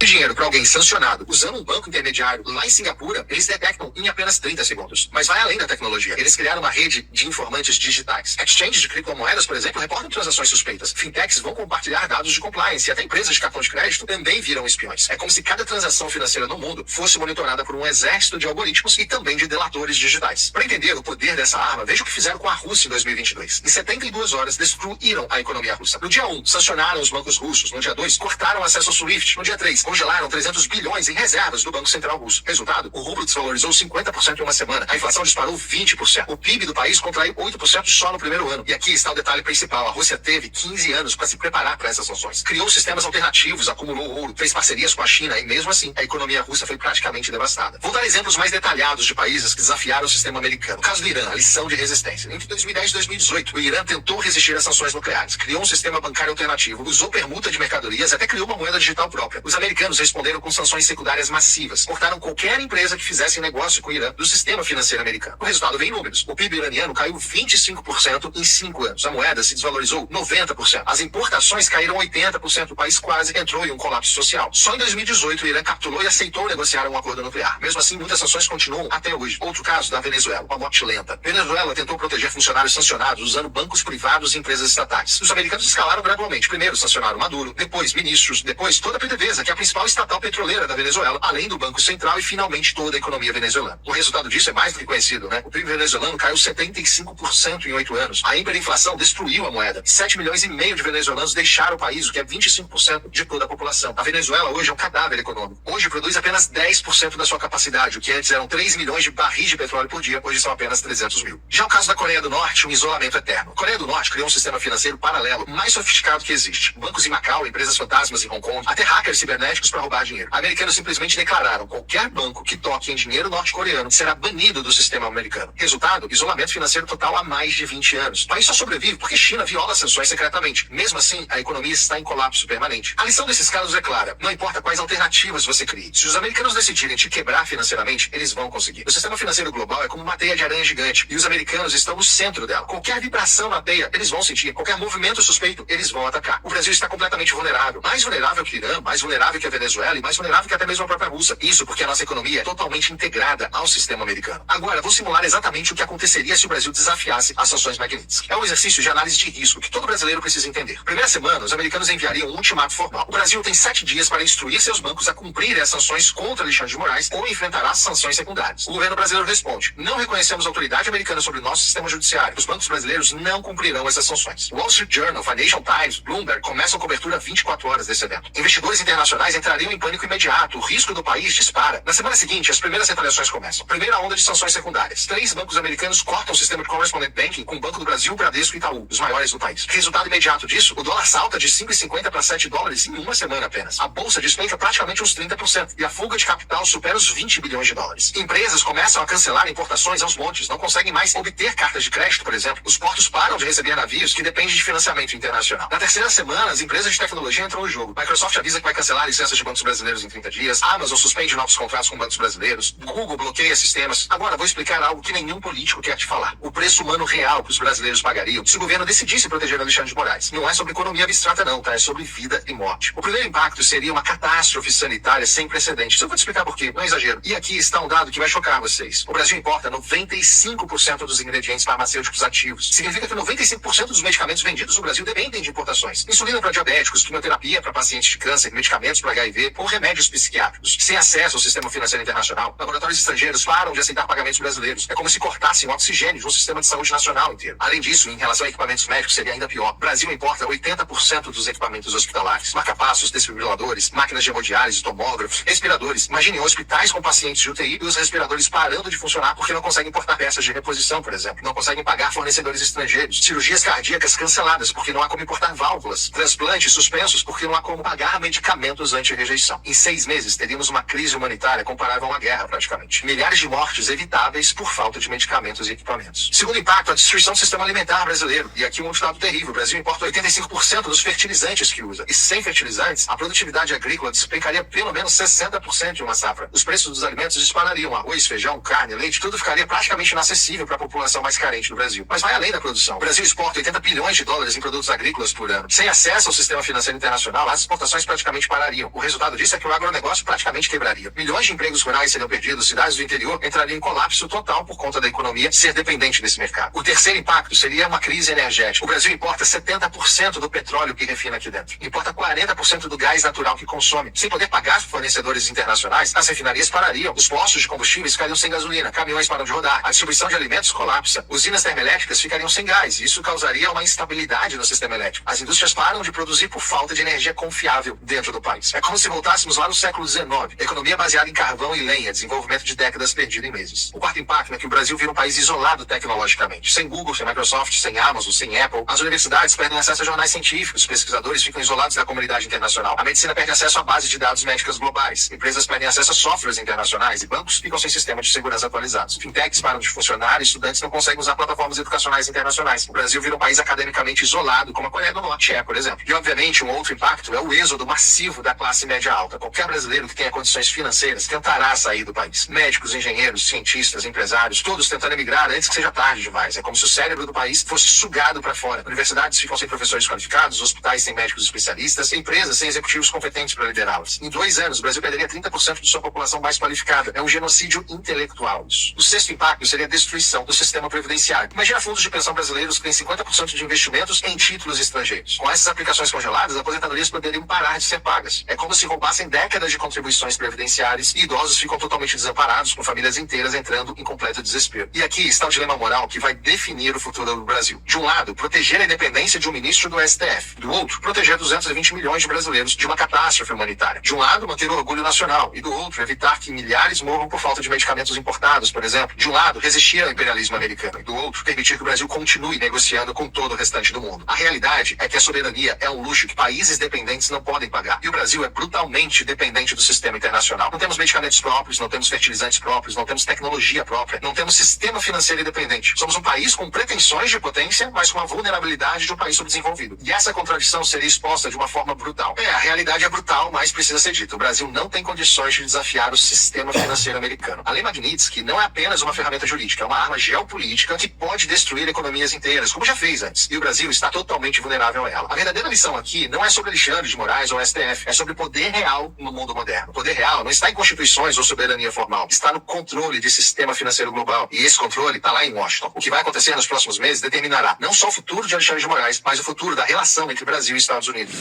dinheiro para alguém sancionado usando um banco intermediário lá em Singapura, eles detectam em apenas 30 segundos. Mas vai além da tecnologia. Eles criaram uma rede de informantes digitais. Exchanges de criptomoedas, por exemplo, reportam transações suspeitas. Fintechs vão compartilhar dados de compliance e até empresas de cartão de crédito também viram espiões. É como se cada transação financeira no mundo fosse monitorada por um exército de algoritmos e também de delatores digitais. Para entender o poder dessa arma, veja o que fizeram com a Rússia em 2022. Em 72 horas, destruíram a economia russa. No dia 1, sancionaram os bancos russos. No dia 2, cortaram acesso ao SWIFT. No dia 3, congelaram 300 bilhões em reservas do Banco Central Russo. Resultado, o rublo desvalorizou 50% em uma semana. A inflação disparou 20%. O PIB do país contraiu 8% só no primeiro ano. E aqui está o detalhe principal. A Rússia teve 15 anos para se preparar para essas sanções. Criou sistemas alternativos, acumulou ouro, fez parcerias com a China e mesmo assim, a economia russa foi praticamente devastada. Vou dar exemplos mais detalhados de países que desafiaram o sistema americano. O caso do Irã, a lição de resistência. Entre 2010 e 2018, o Irã tentou resistir às sanções nucleares. Criou um sistema bancário alternativo, usou permuta de mercadorias e até criou uma moeda digital própria. Os americanos responderam com sanções secundárias massivas. Cortaram qualquer empresa que fizesse negócio com o Irã do sistema financeiro americano. O resultado vem em números. O PIB iraniano caiu 25% em 5 anos. A moeda se desvalorizou 90%. As importações caíram 80%. O país quase entrou em um colapso social. Só em 2018 o Irã capitulou e aceitou negociar um acordo nuclear. Mesmo assim, muitas sanções continuam até hoje. Outro caso da Venezuela, uma morte lenta. Venezuela tentou proteger funcionários sancionados usando bancos privados e empresas estatais. Os americanos escalaram gradualmente. Primeiro sancionaram Maduro, depois ministros, depois toda a PDVSA, que é a principal estatal petroleira da Venezuela, além do Banco Central e finalmente toda a economia venezuelana. O resultado disso é mais do que conhecido, né? O PIB venezuelano caiu 75% em 8 anos. A hiperinflação destruiu a moeda. 7 milhões e meio de venezuelanos deixaram o país, o que é 25% de toda a população. A Venezuela hoje é um cadáver econômico. Hoje produz apenas 10% da sua capacidade, o que antes eram 3 milhões de barris de petróleo por dia, hoje são apenas 300 mil. Já o caso da Coreia do Norte, um isolamento eterno. A Coreia do Norte criou um sistema financeiro paralelo, mais sofisticado que existe. Bancos em Macau, empresas fantasmas em Hong Kong, até hackers cibernéticos para roubar dinheiro. Americanos simplesmente declararam: qualquer banco que toque em dinheiro norte-coreano será banido do sistema americano. Resultado, isolamento financeiro total há mais de 20 anos. O país só sobrevive porque China viola sanções secretamente. Mesmo assim, a economia está em colapso permanente. A lição desses casos é clara: não importa quais alternativas você crie. Se os americanos decidirem te quebrar financeiramente, eles vão conseguir. O sistema financeiro global é como uma teia de aranha gigante e os americanos estão no centro dela. Qualquer vibração na teia, eles vão sentir. Qualquer movimento suspeito, eles vão atacar. O Brasil está completamente vulnerável. Mais vulnerável que o Irã, mais vulnerável que a Venezuela e mais vulnerável que até mesmo a própria Rússia. Isso porque a nossa economia é totalmente integrada ao sistema americano. Agora, vou simular exatamente o que aconteceria se o Brasil desafiasse as sanções Magnitsky. É um exercício de análise de risco que todo brasileiro precisa entender. Primeira semana, os americanos enviariam um ultimato formal. O Brasil tem 7 dias para instruir seus bancos a cumprirem as sanções contra Alexandre de Moraes ou enfrentará sanções secundárias. O governo brasileiro responde: não reconhecemos a autoridade americana sobre o nosso sistema judiciário. Os bancos brasileiros não cumprirão essas sanções. Wall Street Journal, Financial Times, Bloomberg começam cobertura 24 horas desse evento. Investidores internacionais entrariam em pânico imediato. O risco do país dispara. Na semana seguinte, as primeiras retaliações começam. Primeira onda de sanções secundárias. 3 bancos americanos cortam o sistema de correspondent banking com o Banco do Brasil, Bradesco e Itaú, os maiores do país. Resultado imediato disso, o dólar salta de 5,50 para 7 dólares em uma semana apenas. A bolsa despenca praticamente uns 30% e a fuga de capital supera os 20 bilhões de dólares. Empresas começam a cancelar importações aos montes, não conseguem mais obter cartas de crédito, por exemplo. Os portos param de receber navios que dependem de financiamento internacional. Na terceira semana, as empresas de tecnologia entram no jogo. Microsoft avisa que vai cancelar licenças de bancos brasileiros em 30 dias. Amazon suspende novos contratos com bancos brasileiros. Google bloqueia sistemas. Agora, vou explicar algo que nenhum político quer te falar. O preço humano real que os brasileiros pagariam se o governo decidisse proteger Alexandre de Moraes. Não é sobre economia abstrata não, tá? É sobre vida e morte. O primeiro impacto seria uma catástrofe sanitária sem precedentes. Eu vou te explicar por quê, não é exagero. E aqui está um dado que vai chocar vocês. O Brasil importa 95% dos ingredientes farmacêuticos ativos. Significa que 95% dos medicamentos vendidos no Brasil dependem de importações. Insulina para diabéticos, quimioterapia para pacientes de câncer, medicamentos para HIV ou remédios psiquiátricos. Sem acesso ao sistema financeiro internacional, laboratórios estrangeiros param de aceitar pagamentos brasileiros. É como se cortassem o oxigênio de um sistema de saúde nacional inteiro. Além disso, em relação a equipamentos médicos, seria ainda pior. O Brasil importa 80% dos equipamentos hospitalares. Marca-passos, desfibriladores, máquinas de hemodiálise, tomógrafos, respiradores. Imaginem hospitais com pacientes de UTI e os respiradores parando de funcionar porque não conseguem importar peças de reposição, por exemplo. Não conseguem pagar fornecedores estrangeiros. Cirurgias cardíacas canceladas porque não há como importar válvulas. Transplantes suspensos porque não há como pagar medicamentos anti-rejeição. Em 6 meses, teríamos uma crise humanitária comparável a uma guerra, praticamente. Milhares de mortes evitáveis por falta de medicamentos e equipamentos. Segundo impacto, a destruição do sistema alimentar brasileiro. E aqui um outro dado terrível. O Brasil importa 85% dos fertilizantes que usa. E sem fertilizantes, a produtividade agrícola despencaria pelo menos 60% de uma safra. Os preços dos alimentos disparariam. Arroz, feijão, carne, leite, tudo ficaria praticamente inacessível para a população mais carente do Brasil. Mas vai além da produção. O Brasil exporta 80 bilhões de dólares em produtos agrícolas por ano. Sem acesso ao sistema financeiro internacional, as exportações praticamente parariam. O resultado disso é que o agronegócio praticamente quebraria. Milhões de empregos rurais seriam perdidos, cidades do interior entrariam em colapso total por conta da economia ser dependente desse mercado. O terceiro impacto seria uma crise energética. O Brasil importa 70% do petróleo que refina aqui dentro. Importa 40% do gás natural que consome. Sem poder pagar fornecedores internacionais, as refinarias parariam, os postos de combustíveis ficariam sem gasolina, caminhões param de rodar, a distribuição de alimentos colapsa, usinas termoelétricas ficariam sem gás, e isso causaria uma instabilidade no sistema elétrico. As indústrias param de produzir por falta de energia confiável dentro do país. É como se voltássemos lá no século XIX. Economia baseada em carvão e lenha, desenvolvimento de décadas perdido em meses. O quarto impacto é que o Brasil vira um país isolado tecnologicamente. Sem Google, sem Microsoft, sem Amazon, sem Apple. As universidades perdem acesso a jornais científicos, os pesquisadores ficam isolados da comunidade internacional. A medicina perde acesso a bases de dados médicas globais. Empresas perdem acesso a softwares internacionais e bancos ficam sem sistema de segurança atualizados. Fintechs param de funcionar e estudantes não conseguem usar plataformas educacionais internacionais. O Brasil vira um país academicamente isolado, como a Coreia do Norte é, por exemplo. E, obviamente, um outro impacto é o êxodo massivo da classe média alta. Qualquer brasileiro que tenha condições financeiras tentará sair do país. Médicos, engenheiros, cientistas, empresários, todos tentando emigrar antes que seja tarde demais. É como se o cérebro do país fosse sugado para fora. Universidades ficam sem professores qualificados, hospitais sem médicos especialistas, empresas sem executivos competentes para liderá-las. Em 2 anos, o Brasil perderia 30% de sua população mais qualificada. É um genocídio intelectual isso. O sexto impacto seria a destruição do sistema previdenciário. Imagina fundos de pensão brasileiros que têm 50% de investimentos em títulos estrangeiros. Com essas aplicações congeladas, aposentadorias poderiam parar de ser pagas. É como se roubassem décadas de contribuições previdenciárias e idosos ficam totalmente desamparados, com famílias inteiras entrando em completo desespero. E aqui está o dilema moral que vai definir o futuro do Brasil. De um lado, proteger a independência de um ministro do STF. Do outro, proteger 220 milhões de brasileiros de uma catástrofe humanitária. De um lado, manter o orgulho nacional. E do outro, evitar que milhares morram por falta de medicamentos importados, por exemplo. De um lado, resistir ao imperialismo americano. E do outro, permitir que o Brasil continue negociando com todo o restante do mundo. A realidade é que a soberania é um luxo que países dependentes não podem pagar. E o Brasil é brutalmente dependente do sistema internacional. Não temos medicamentos próprios, não temos fertilizantes próprios, não temos tecnologia própria, não temos sistema financeiro independente. Somos um país com pretensões de potência, mas com a vulnerabilidade de um país subdesenvolvido. E essa contradição seria exposta de uma forma brutal. A realidade é brutal, mas precisa ser dita. O Brasil não tem condições de desafiar o sistema financeiro americano. A Lei Magnitsky não é apenas uma ferramenta jurídica, é uma arma geopolítica que pode destruir economias inteiras, como já fez antes. E o Brasil está totalmente vulnerável a ela. A verdadeira lição aqui não é sobre Alexandre de Moraes ou STF, é sobre poder real no mundo moderno. O poder real não está em constituições ou soberania formal, está no controle de sistema financeiro global. E esse controle está lá em Washington. O que vai acontecer nos próximos meses determinará não só o futuro de Alexandre de Moraes, mas o futuro da relação entre Brasil e Estados Unidos.